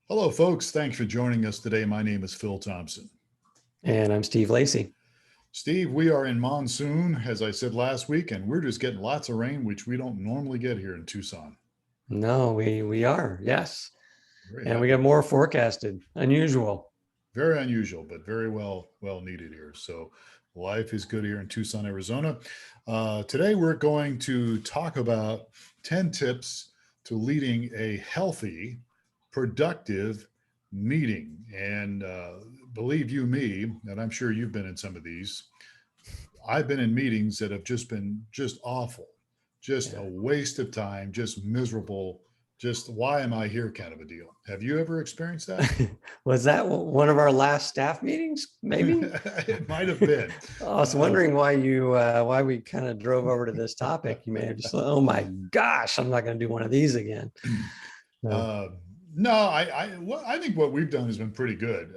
Hello, folks. Thanks for joining us today. My name is Phil Thompson. And I'm Steve Lacy. Steve, we are in monsoon, as I said last week, and we're just getting lots of rain, which we don't normally get here in Tucson. No, we are, yes. Very And we happy got about more it. forecasted, unusual. Very unusual, but very well needed here. So life is good here in Tucson, Arizona. Today, we're going to talk about 10 tips to leading a healthy, productive meeting. And believe you me, and I'm sure you've been in some of these, I've been in meetings that have just been just awful, just a Yeah. waste of time, just miserable, just why am I here kind of a deal. Have you ever experienced that? Was that one of our last staff meetings? Maybe. It might have I been. was wondering why we kind of drove over to this topic. You may have just thought, oh my gosh, I'm not going to do one of these again. No. uh, no, I think what we've done has been pretty good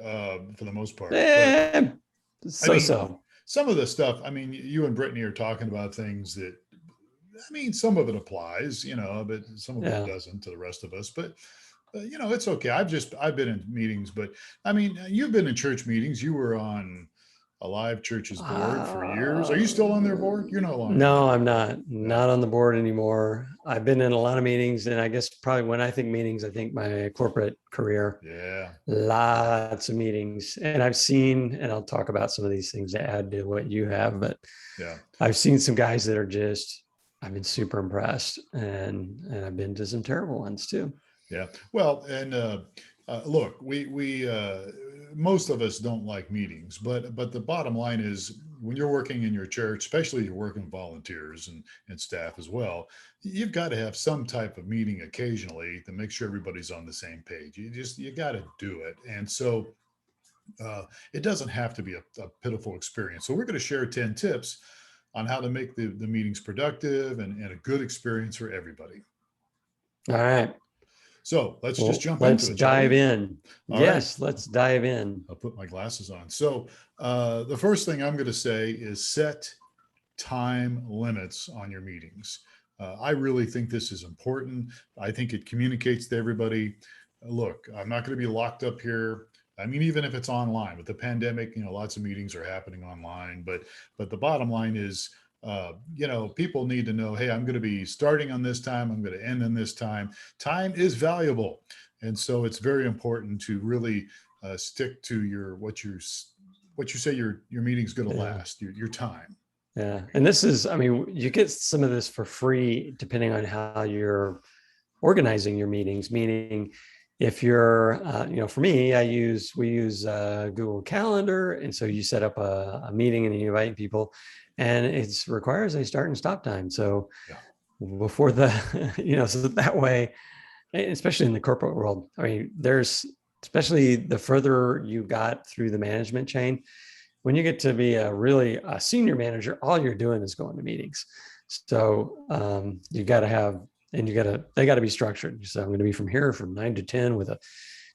for the most part. But Eh, I mean, so. some of the stuff. I mean, you and Brittany are talking about things that I mean, some of it applies, but some of it Yeah. doesn't to the rest of us. But it's okay. I've been in meetings, but I mean, you've been in church meetings. You were on a live church's board for years. Are Uh, you still on their board? You're no longer on no, their I'm board. Yeah, not on the board anymore. I've been in a lot of meetings, and I guess probably when I think meetings, I think my corporate career, yeah, lots of meetings. And I've seen, and I'll talk about some of these things to add to what you have, but yeah, I've seen some guys that are just, I've been super impressed, and I've been to some terrible ones too. yeah. Well, and look, we most of us don't like meetings, but the bottom line is when you're working in your church, especially you're working volunteers and staff as well, you've got to have some type of meeting occasionally to make sure everybody's on the same page. You got to do it, and so uh, it doesn't have to be a pitiful experience. So we're going to share 10 tips on how to make the meetings productive and a good experience for everybody. All right. So let's just Well, jump into let's it, shall dive we? in. All right. Yes, let's dive in. I'll put my glasses on. So the first thing I'm going to say is set time limits on your meetings. I really think this is important. I think it communicates to everybody. Look, I'm not going to be locked up here. I mean, even if it's online with the pandemic, lots of meetings are happening online. But the bottom line is, people need to know, hey, I'm going to be starting on this time. I'm going to end on this time. Time is valuable, and so it's very important to really stick to what you say your meeting's going to Yeah. last. Your time. Yeah. And this is, I mean, you get some of this for free depending on how you're organizing your meetings. Meaning, if you're, for me, we use Google Calendar. And so you set up a meeting and you invite people, and it requires a start and stop time. So Yeah. before the, so that way, especially in the corporate world, I mean, especially the further you got through the management chain, when you get to be a senior manager, all you're doing is going to meetings. So you got to have, and they got to be structured. So I'm going to be from here from 9 to 10 with a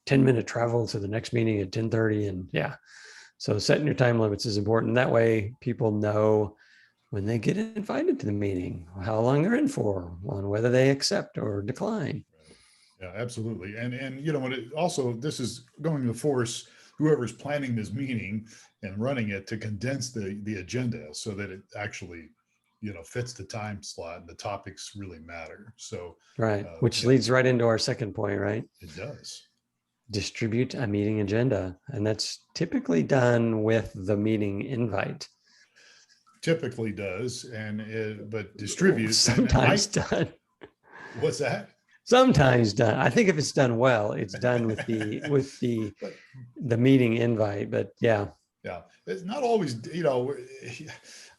10-minute travel to the next meeting at 10:30. And yeah, so setting your time limits is important. That way people know when they get invited to the meeting, how long they're in for, on whether they accept or decline. Right. Yeah, absolutely. And when it also this is going to force whoever's planning this meeting and running it to condense the agenda so that it actually fits the time slot and the topics really matter. So Right. Which leads right into our second point, right? it does. Distribute a meeting agenda. And that's typically done with the meeting invite. Typically does, but distribute and Sometimes done. what's that? Sometimes done. I think if it's done well, it's done with But the meeting invite. But yeah. yeah, it's not always.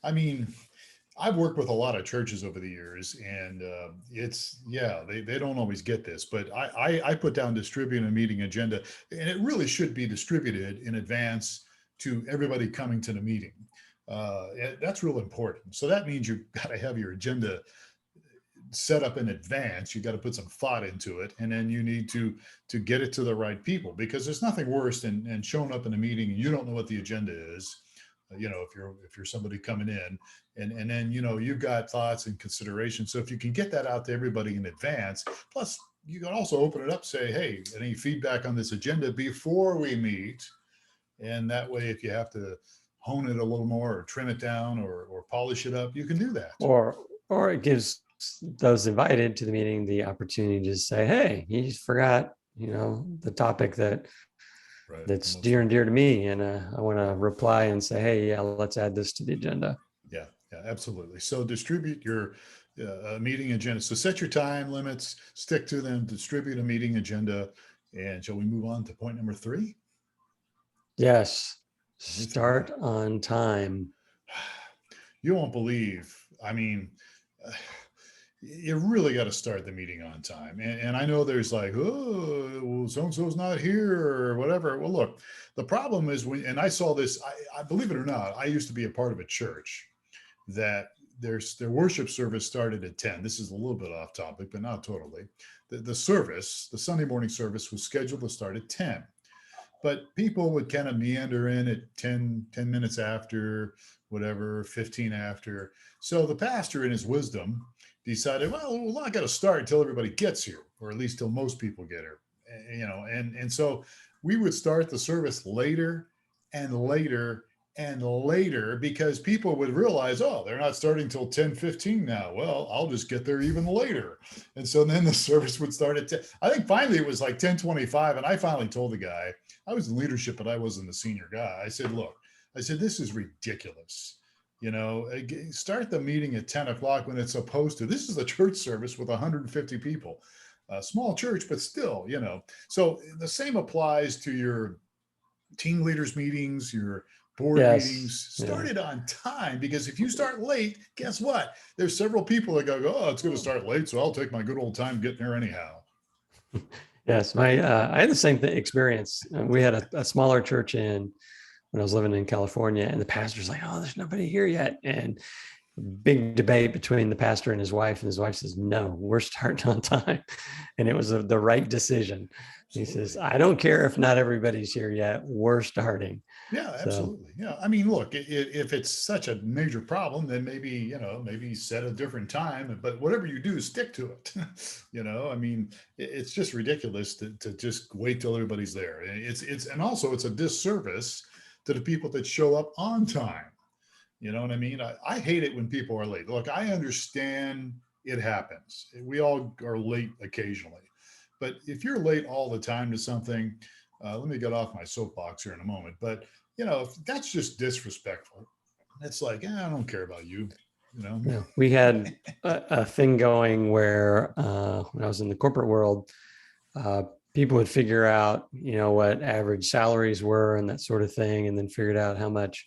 I mean, I've worked with a lot of churches over the years, and it's they don't always get this, but I put down distributing a meeting agenda, and it really should be distributed in advance to everybody coming to the meeting. That's real important. So that means you've got to have your agenda set up in advance. You got to put some thought into it, and then you need to get it to the right people, because there's nothing worse than showing up in a meeting and you don't know what the agenda is. If you're somebody coming in, and then you've got thoughts and considerations. So if you can get that out to everybody in advance, plus you can also open it up, say, hey, any feedback on this agenda before we meet? And that way, if you have to hone it a little more or trim it down or polish it up, you can do that. or it gives those invited to the meeting the opportunity to say, hey, you forgot, the topic Right. that's dear and dear to me, and I want to reply and say, hey, yeah, let's add this to the agenda. Yeah, yeah, absolutely. So distribute your meeting agenda. So set your time limits, stick to them, distribute a meeting agenda. And shall we move on to point number 3? Yes. Number 3. Start on time. You won't believe. I mean, you really got to start the meeting on time. And I know there's like, oh, well, so-and-so's not here or whatever. Well, look, the problem is and I saw this, I believe it or not, I used to be a part of a church that their worship service started at 10. This is a little bit off topic, but not totally. The service, the Sunday morning service, was scheduled to start at 10. But people would kind of meander in at 10 minutes after, whatever, 15 after. So the pastor, in his wisdom, decided, well, we're not going to start until everybody gets here, or at least till most people get here. And so we would start the service later and later and later because people would realize, oh, they're not starting till 10:15 now. Well, I'll just get there even later. And so then the service would start at 10. I think finally it was like 10:25. And I finally told the guy, I was in leadership, but I wasn't the senior guy. I said, look, this is ridiculous. Start the meeting at 10 o'clock when it's supposed to. This is a church service with 150 people, a small church, but still, So the same applies to your team leaders meetings, your board meetings. Start it on time, because if you start late, guess what? There's several people that go, oh, it's going to start late, so I'll take my good old time getting there anyhow. Yes, I had the same experience. We had a smaller church when I was living in California, and the pastor's like, oh, there's nobody here yet. And big debate between the pastor and his wife. And his wife says, no, we're starting on time. And it was the right decision. Absolutely. He says, I don't care if not everybody's here yet, we're starting. Yeah, absolutely. Yeah. I mean, look, if it's such a major problem, then maybe set a different time, but whatever you do, stick to it. I mean, it's just ridiculous to just wait till everybody's there. And also it's a disservice to the people that show up on time. You know what I mean? I hate it when people are late. Look, I understand it happens. We all are late occasionally. But if you're late all the time to something, let me get off my soapbox here in a moment. But, if that's just disrespectful. It's like, I don't care about you. Yeah, we had a thing going where when I was in the corporate world, people would figure out, what average salaries were and that sort of thing, and then figured out how much,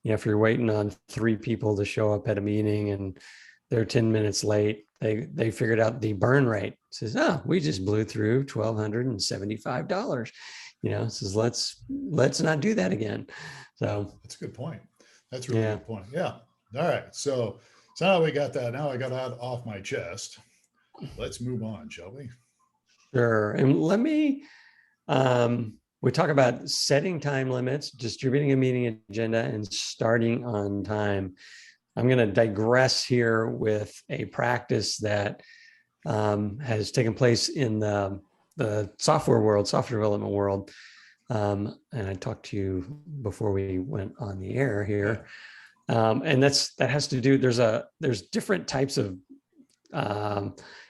if you're waiting on 3 people to show up at a meeting and they're 10 minutes late, they figured out the burn rate. It says, oh, we just blew through $1,275. Says, let's not do that again. So that's a good point. That's a really good point. Yeah. All right. So now we got that. Now I got that off my chest. Let's move on, shall we? Sure. And let me, we talk about setting time limits, distributing a meeting agenda, and starting on time. I'm going to digress here with a practice that has taken place in the software world, software development world. And I talked to you before we went on the air here. And that has to do, there's different types of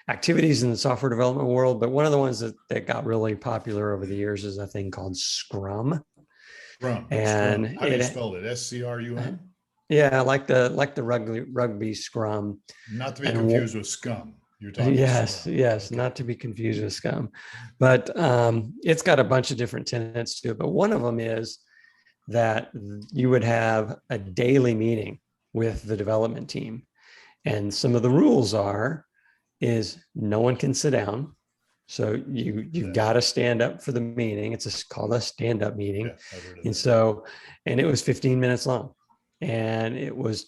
activities in the software development world, but one of the ones that got really popular over the years is a thing called Scrum. And how do you spell it? SCRUM? Yeah, like the rugby Scrum. Not to be confused with scum. You're talking yes, okay. Not to be confused with scum. But it's got a bunch of different tenets to it. But one of them is that you would have a daily meeting with the development team. And some of the rules is no one can sit down. So you've got to stand up for the meeting. It's called a stand-up meeting. And it was 15 minutes long. And it was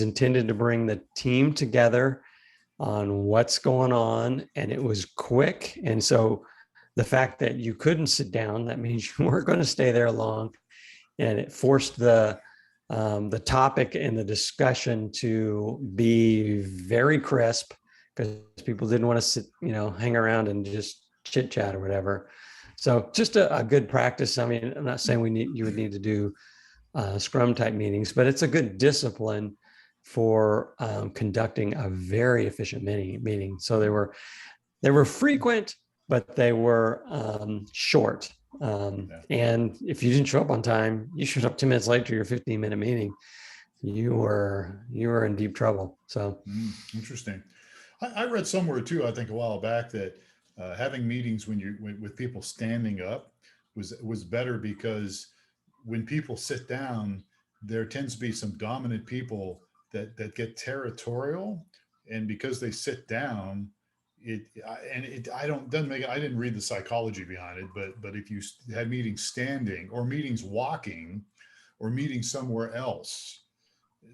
intended to bring the team together on what's going on. And it was quick. And so the fact that you couldn't sit down, that means you weren't going to stay there long. And it forced the topic and the discussion to be very crisp, because people didn't want to sit, hang around and just chit chat or whatever. So just a good practice. I mean, I'm not saying you would need to do Scrum type meetings, but it's a good discipline for conducting a very efficient meeting. So they were frequent, but they were short. And if you didn't show up on time, you showed up 10 minutes late to your 15-minute meeting, you were in deep trouble. So Interesting. I read somewhere too, I think a while back, that having meetings with people standing up was better, because when people sit down, there tends to be some dominant people that get territorial, and because they sit down, I don't doesn't make it. I didn't read the psychology behind it, but if you had meetings standing, or meetings walking, or meetings somewhere else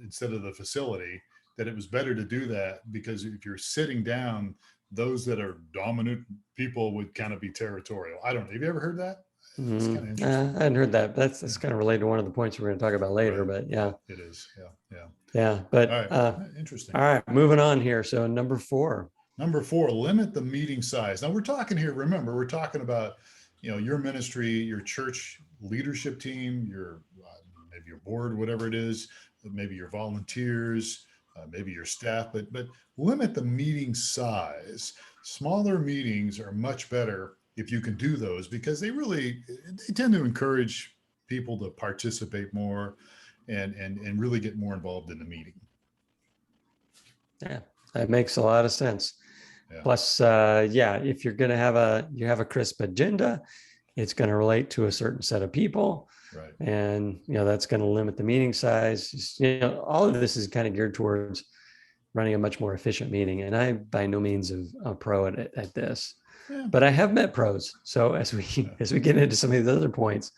instead of the facility, that it was better to do that, because if you're sitting down, those that are dominant people would kind of be territorial. I don't know. Have you ever heard that? It's kind of I interesting. hadn't heard that. Yeah. That's kind of related to one of the points we're going to talk about later, Right. but yeah. It is. Yeah. Yeah. Yeah. All But right. Interesting. all right, moving on here. So number 4. Number 4, limit the meeting size. Now we're talking here. Remember, we're talking about, your ministry, your church leadership team, your maybe your board, whatever it is, maybe your volunteers, maybe your staff. But limit the meeting size. Smaller meetings are much better if you can do those, because they tend to encourage people to participate more, and really get more involved in the meeting. Yeah, that makes a lot of sense. Yeah. Plus, if you're going to have a crisp agenda, it's going to relate to a certain set of people. Right. And, that's going to limit the meeting size. All of this is kind of geared towards running a much more efficient meeting. And I, by no means, am a pro at this, but I have met pros. So as we get into some of these other points,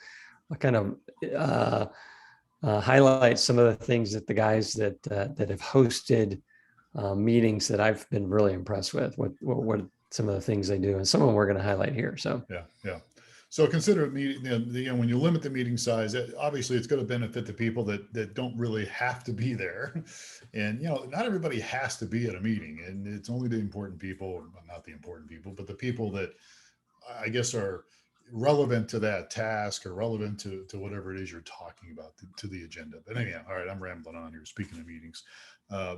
I'll kind of highlight some of the things that the guys that have hosted meetings that I've been really impressed with. What some of the things they do, and some of them we're going to highlight here. So yeah. So consider meeting. When you limit the meeting size, obviously it's going to benefit the people that don't really have to be there, and not everybody has to be at a meeting, and it's only the important people, or not the important people, but the people that I guess are relevant to that task, or relevant to whatever it is you're talking about, to the agenda. But anyhow, all right, I'm rambling on here. Speaking of meetings,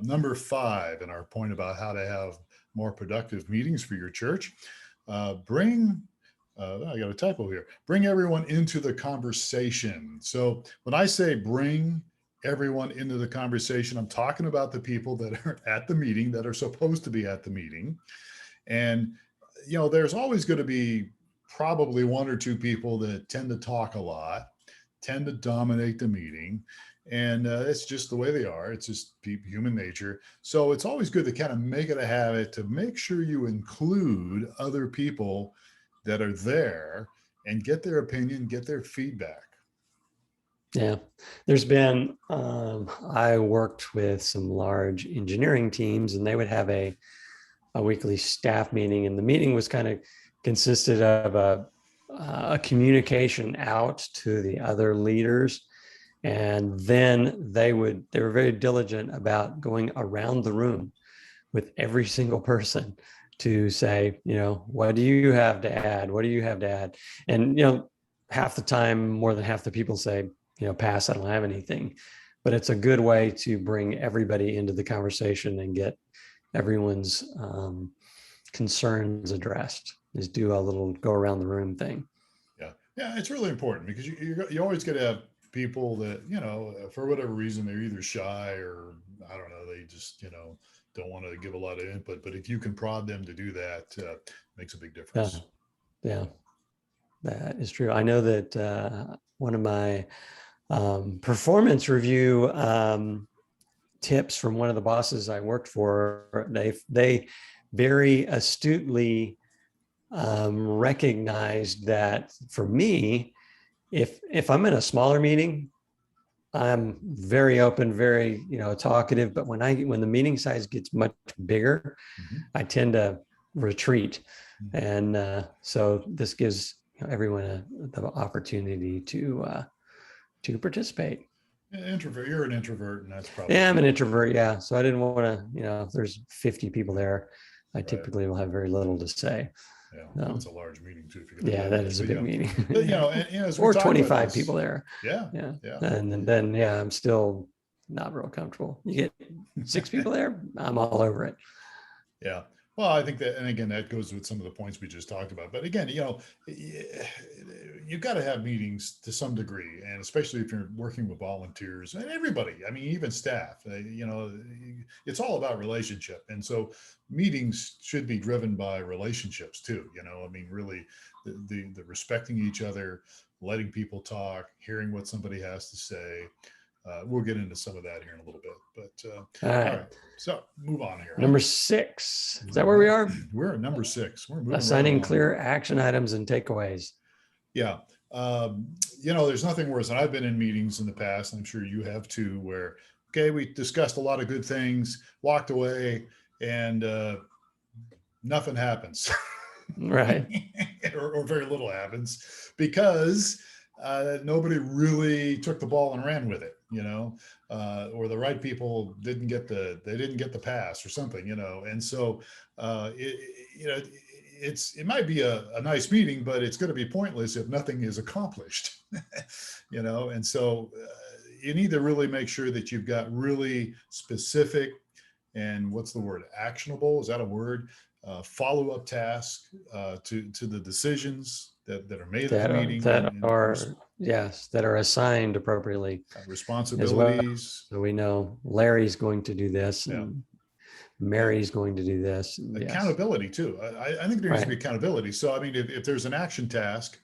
number 5, and our point about how to have more productive meetings for your church, bring. I got a typo here. Bring everyone into the conversation. So when I say bring everyone into the conversation, I'm talking about the people that are at the meeting, that are supposed to be at the meeting. And, there's always going to be probably 1 or 2 people that tend to talk a lot, tend to dominate the meeting. And it's just the way they are. It's just human nature. So it's always good to kind of make it a habit to make sure you include other people that are there, and get their opinion, get their feedback. yeah, there's been I worked with some large engineering teams, and they would have a weekly staff meeting, and the meeting was kind of consisted of a communication out to the other leaders, and then they were very diligent about going around the room with every single person to say, what do you have to add? What do you have to add? And, half the time, more than half the people say, pass, I don't have anything. But it's a good way to bring everybody into the conversation and get everyone's concerns addressed, is do a little go around the room thing. Yeah, it's really important, because you always got to have people that, for whatever reason, they're either shy, or I don't know, they just, don't want to give a lot of input. But if you can prod them to do that, makes a big difference. Yeah, that is true. I know that one of my performance review tips from one of the bosses I worked for, they very astutely recognized that for me, if I'm in a smaller meeting, I'm very open, very talkative. But when the meeting size gets much bigger, I tend to retreat, and so this gives everyone the opportunity to participate. Introvert. You're an introvert, and that's probably. Yeah, I'm an introvert. Yeah, so I didn't want to. If there's 50 people there, I right. typically will have very little to say. Yeah, and So it's a large meeting too, if you can yeah, that imagine. is a But big meeting. but Yeah. as we Or talk about 25 people this, there. yeah, Yeah. yeah. And then yeah, I'm still not real comfortable. You get 6 people there, I'm all over it. Yeah. Well, I think that, and again, that goes with some of the points we just talked about. But again, you've got to have meetings to some degree, and especially if you're working with volunteers and everybody. I mean, even staff. It's all about relationship, and so meetings should be driven by relationships too. I mean, really, the respecting each other, letting people talk, hearing what somebody has to say. We'll get into some of that here in a little bit. But All all right. right, so move on here, huh? Number 6. Is that All where we right. are? We're at number 6. We're moving right Assigning along clear here. action items and takeaways. Yeah. There's nothing worse. And I've been in meetings in the past, and I'm sure you have too, where, okay, we discussed a lot of good things, walked away, and nothing happens. Right. or very little happens because nobody really took the ball and ran with it, or the right people didn't get the pass or something, and so it might be a nice meeting, but it's going to be pointless if nothing is accomplished. And so you need to really make sure that you've got really specific and what's the word, actionable, is that a word, follow-up task to the decisions that are made at the meeting, and yes, that are assigned appropriately as well. responsibilities. So we know Larry's going to do this Yeah. and Mary's going to do this. Yes. Accountability too. I think there needs to be Right. accountability. So I mean, if there's an action task,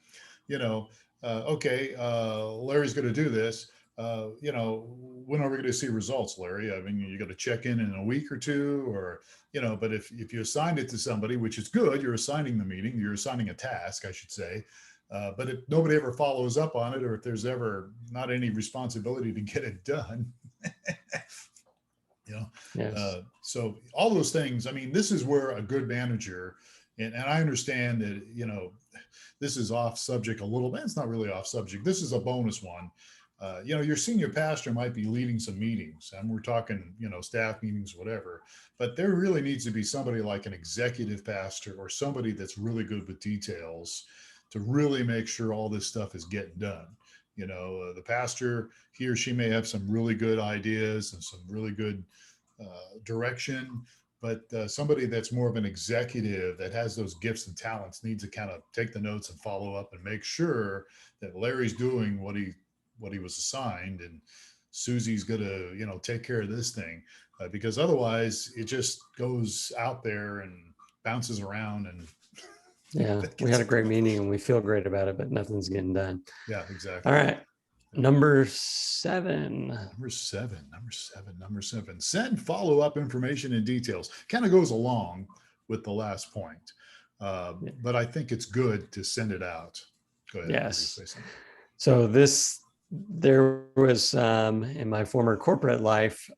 okay, Larry's going to do this. When are we going to see results, Larry? I mean, you got to check in a week or two, or but if you assigned it to somebody, which is good, you're assigning the meeting, you're assigning a task, I should say. But if nobody ever follows up on it, or if there's ever not any responsibility to get it done, Yes. So all those things, I mean, this is where a good manager, and I understand that, this is off subject a little bit. It's not really off subject. This is a bonus one. Your senior pastor might be leading some meetings, and we're talking, staff meetings, whatever, but there really needs to be somebody like an executive pastor or somebody that's really good with details to really make sure all this stuff is getting done. The pastor, he or she may have some really good ideas and some really good direction, but somebody that's more of an executive that has those gifts and talents needs to kind of take the notes and follow up and make sure that Larry's doing what he was assigned, and Susie's gonna take care of this thing, because otherwise it just goes out there and bounces around, and Yeah. We had a great meeting and we feel great about it, but nothing's getting done. yeah, exactly. All right. Number 7. Number seven. Send follow-up information and details. Kind of goes along with the last point, but I think it's good to send it out. Go ahead. Yes. So there was in my former corporate life,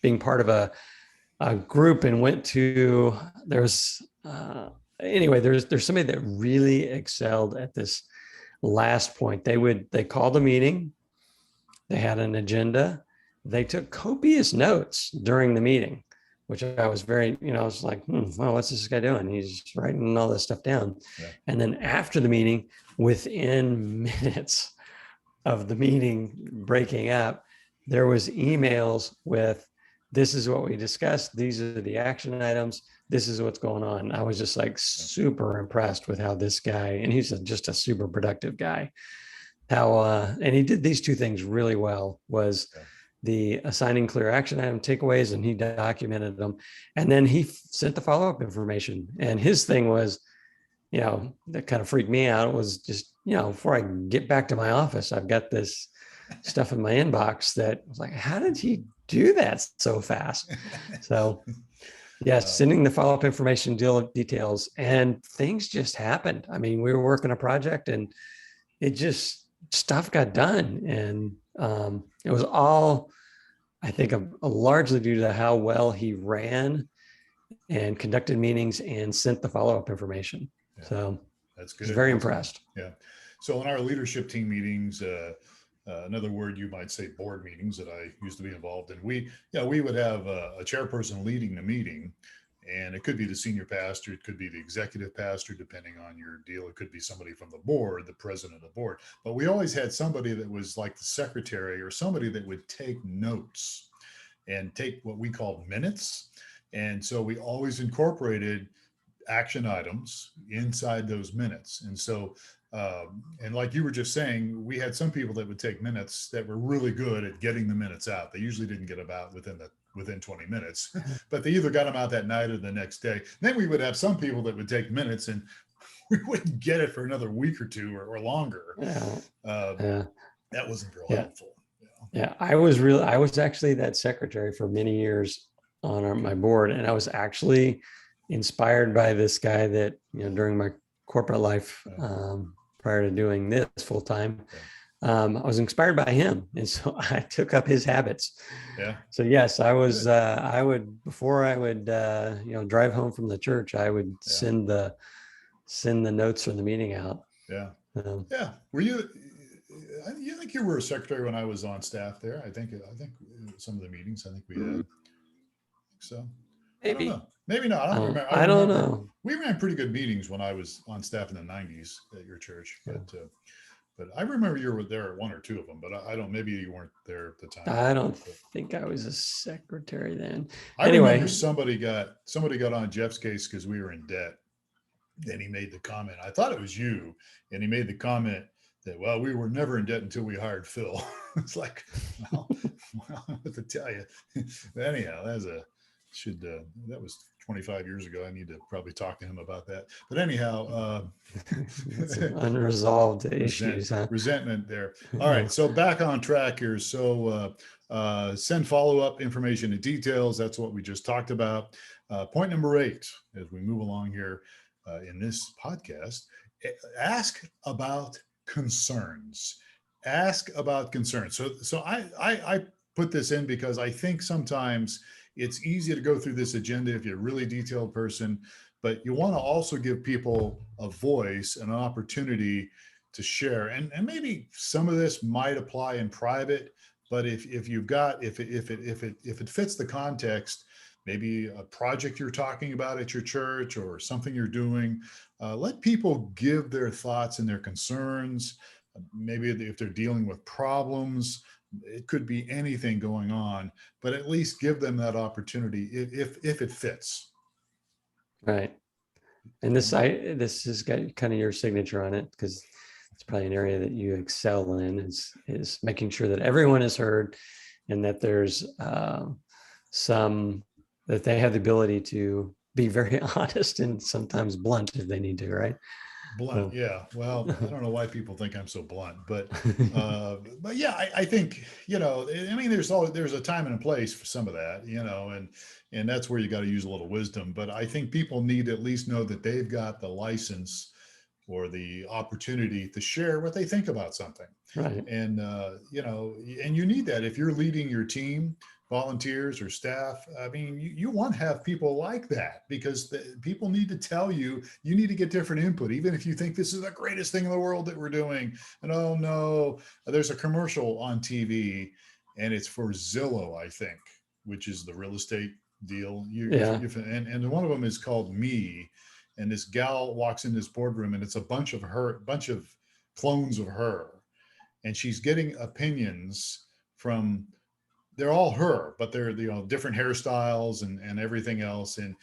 being part of a group, and went to there's somebody that really excelled at this last point. They called a meeting, they had an agenda, they took copious notes during the meeting, which I was very, I was like, well, what's this guy doing? He's writing all this stuff down. Yeah. And then after the meeting, within minutes of the meeting breaking up, there was emails with, this is what we discussed, these are the action items, this is what's going on. I was just like super impressed with how this guy, and he's just a super productive guy, and he did these two things really well, was the assigning clear action item takeaways, and he documented them, and then he sent the follow-up information. And his thing was, that kind of freaked me out, was just, before I get back to my office, I've got this stuff in my inbox that was like, how did he do that so fast? So yes, sending the follow-up information details, and things just happened. I mean, we were working a project and it just, stuff got done. And it was all, I think, largely due to how well he ran and conducted meetings and sent the follow-up information. Yeah. So that's good. I was very impressed. Yeah. So in our leadership team meetings, another word you might say, board meetings that I used to be involved in, we would have a chairperson leading the meeting, And it could be the senior pastor, it could be the executive pastor, depending on your deal. It could be somebody from the board, the president of the board. But we always had somebody that was like the secretary or somebody that would take notes and take what we called minutes. And so we always incorporated action items inside those minutes. And so, and like you were just saying, we had some people that would take minutes that were really good at getting the minutes out. They usually didn't get them out within 20 minutes, but they either got them out that night or the next day. Then we would have some people that would take minutes and we wouldn't get it for another week or two or longer. Yeah. That wasn't real Yeah. helpful. Yeah. I was actually that secretary for many years on my board. And I was actually inspired by this guy that, during my corporate life, prior to doing this full time, I was inspired by him. And so I took up his habits. Yeah. So yes, I was, I would, before I would, drive home from the church, I would send the notes from the meeting out. Yeah. Yeah. Were you think you were a secretary when I was on staff there? I think some of the meetings, I think we had. So Maybe. I don't know. Maybe not. I don't remember. I don't know. We ran pretty good meetings when I was on staff in the 90s at your church, but I remember you were there at one or two of them, but I don't, maybe you weren't there at the time. I don't think I was a secretary then. I remember somebody got on Jeff's case because we were in debt. And he made the comment, I thought it was you, and he made the comment that, well, we were never in debt until we hired Phil. It's like, well, I have to tell you. Anyhow, that was 25 years ago. I need to probably talk to him about that. But anyhow, unresolved issues, resentment there. All right, so back on track here. So send follow-up information and details. That's what we just talked about. Point number 8, as we move along here in this podcast, ask about concerns. Ask about concerns. So I put this in because I think sometimes it's easy to go through this agenda if you're a really detailed person, but you want to also give people a voice and an opportunity to share. And maybe some of this might apply in private, but if it fits the context, maybe a project you're talking about at your church or something you're doing, let people give their thoughts and their concerns. Maybe if they're dealing with problems, it could be anything going on, but at least give them that opportunity if it fits. Right. And this has got kind of your signature on it, because it's probably an area that you excel in, is making sure that everyone is heard and that there's that they have the ability to be very honest and sometimes blunt if they need to, right? Blunt, yeah. Well, I don't know why people think I'm so blunt, but yeah, I think, I mean, there's a time and a place for some of that, and that's where you got to use a little wisdom. But I think people need to at least know that they've got the license or the opportunity to share what they think about something. Right. And, and you need that if you're leading your team, volunteers or staff. I mean, you want to have people like that, because people need to tell you need to get different input, even if you think this is the greatest thing in the world that we're doing. And oh no, there's a commercial on TV and it's for Zillow, I think, which is the real estate deal. And one of them is called Me. And this gal walks in this boardroom and it's a bunch of clones of her. And she's getting opinions from, they're all her, but they're different hairstyles and everything else. And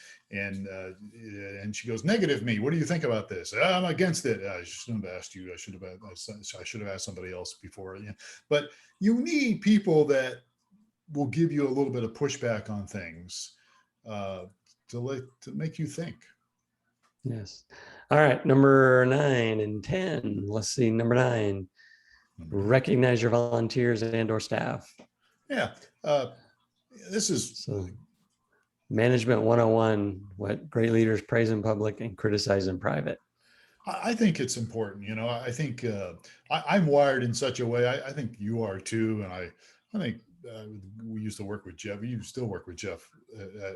she goes, negative me. What do you think about this? I'm against it. I shouldn't have asked you. I should have asked somebody else before. But you need people that will give you a little bit of pushback on things to make you think. Yes. All right. Number 9 and 10. Let's see. Number 9. Recognize your volunteers and/or staff. Yeah. This is management 101, what great leaders praise in public and criticize in private. I think it's important. I think I'm wired in such a way. I think you are too. And I think we used to work with Jeff. You still work with Jeff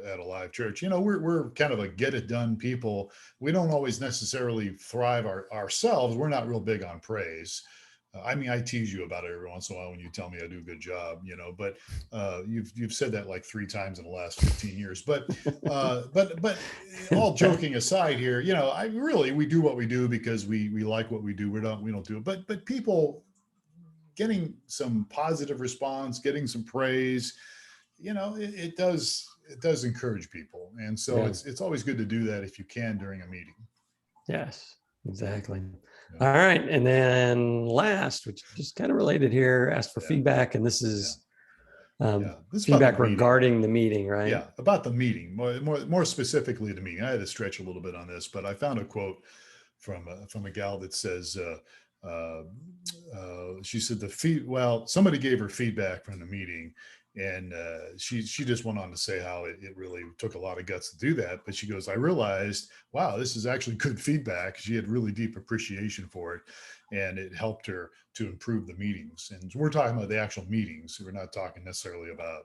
at a live church. We're kind of a get it done people. We don't always necessarily thrive ourselves. We're not real big on praise. I mean, I tease you about it every once in a while when you tell me I do a good job, but you've said that like 3 times in the last 15 years. But all joking aside here, I really we do what we do because we like what we do. We don't do it. But people getting some positive response, getting some praise, it does encourage people, and so Yeah. it's always good to do that if you can during a meeting. Yes, exactly. Yeah, All right. And then last, which is just kind of related here, ask for yeah, feedback. And this yeah, is yeah. This is about the feedback meeting. regarding the meeting, right? Yeah, about the meeting, more specifically the meeting. I had to stretch a little bit on this, but I found a quote from a gal that says, uh, she said well, somebody gave her feedback from the meeting, and she just went on to say how it really took a lot of guts to do that. But she goes, I realized, wow, this is actually good feedback. She had really deep appreciation for it, and it helped her to improve the meetings. And we're talking about the actual meetings. We're not talking necessarily about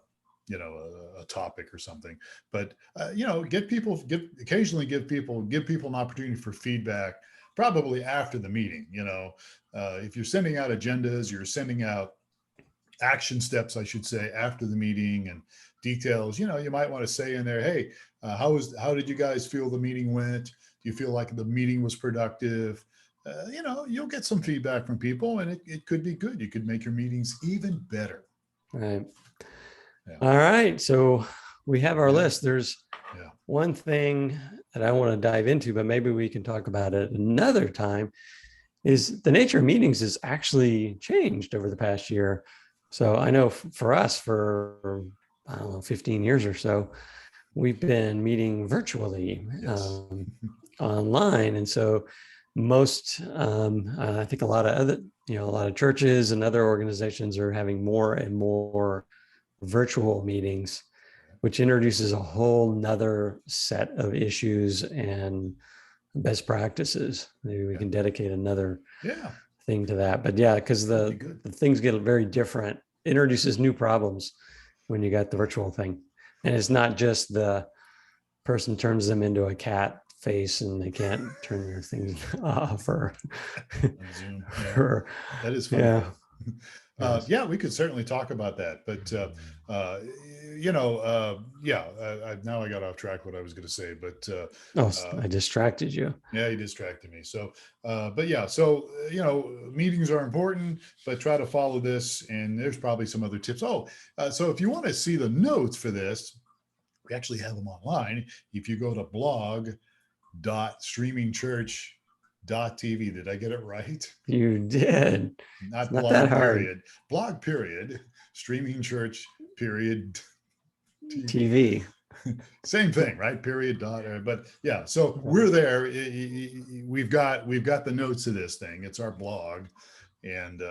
a topic or something, but occasionally give people an opportunity for feedback, probably after the meeting. If you're sending out agendas, you're sending out action steps, I should say, after the meeting, and details, you might want to say in there, hey, how did you guys feel the meeting went? Do you feel like the meeting was productive? You'll get some feedback from people, and it could be good. You could make your meetings even better. Right. Yeah. All right. So we have our Yeah. list. There's Yeah. one thing that I want to dive into, but maybe we can talk about it another time, is the nature of meetings has actually changed over the past year. So I know for us, for, I don't know, 15 years or so, we've been meeting virtually, Yes. online. And so most, I think a lot of other, a lot of churches and other organizations are having more and more virtual meetings, which introduces a whole nother set of issues and best practices. Maybe we Yeah. can dedicate another Yeah. thing to that. But yeah, because That'd be the good. things get very different, introduces new problems when you got the virtual thing. And it's not just the person turns them into a cat face and they can't turn their things off, or On Zoom. Yeah. or That is funny yeah. though. Yes. Yeah, we could certainly talk about that, but uh, yeah. Now I got off track what I was going to say, but Oh, uh, I distracted you. yeah, you distracted me. So, but yeah, so meetings are important, but try to follow this, and there's probably some other tips. Oh, so if you want to see the notes for this, we actually have them online. If you go to blog.streamingchurch.tv, did I get it right? You did. It's Not not that blog hard. period, blog period, streaming church period TV. TV. Same thing, right? Period dot. But yeah, so we're there. We've got the notes of this thing. It's our blog, and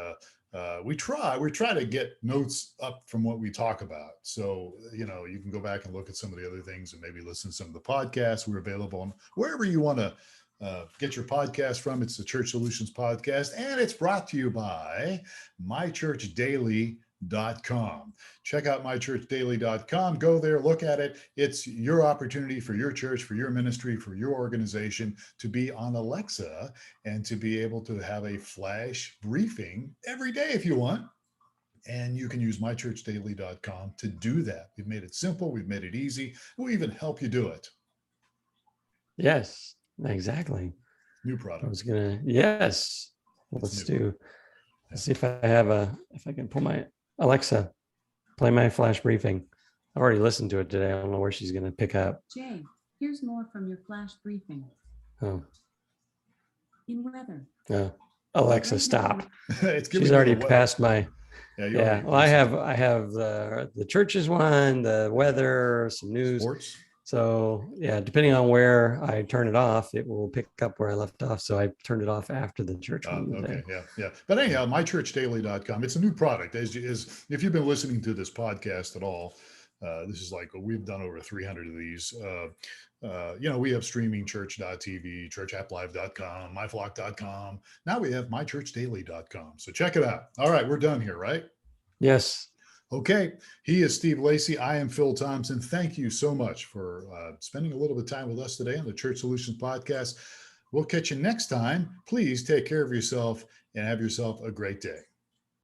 we try to get notes up from what we talk about. So you can go back and look at some of the other things, and maybe listen to some of the podcasts. We're available on wherever you want to get your podcast from. It's the Church Solutions Podcast, and it's brought to you by mychurchdaily.com. Check out mychurchdaily.com. Go there, look at it. It's your opportunity for your church, for your ministry, for your organization to be on Alexa and to be able to have a flash briefing every day if you want. And you can use mychurchdaily.com to do that. We've made it simple. We've made it easy. We'll even help you do it. Yes, exactly. New I product. was gonna, yes. Let's new. see if if I can pull my Alexa, play my flash briefing. I already listened to it today. I don't know where she's gonna pick up. Jay, here's more from your flash briefing. Oh, In weather. Alexa, Right stop. It's giving She's you already the passed my, Yeah. Well, I have the church's one, the weather, some news. Sports. So yeah, depending on where I turn it off, it will pick up where I left off. So I turned it off after the church one today. Okay, yeah. But anyhow, mychurchdaily.com. It's a new product. As if you've been listening to this podcast at all, this is like we've done over 300 of these. We have streamingchurch.tv, churchaplive.com, myflock.com. Now we have mychurchdaily.com. So check it out. All right, we're done here, right? Yes. Okay. He is Steve Lacy. I am Phil Thompson. Thank you so much for spending a little bit of time with us today on the Church Solutions Podcast. We'll catch you next time. Please take care of yourself and have yourself a great day.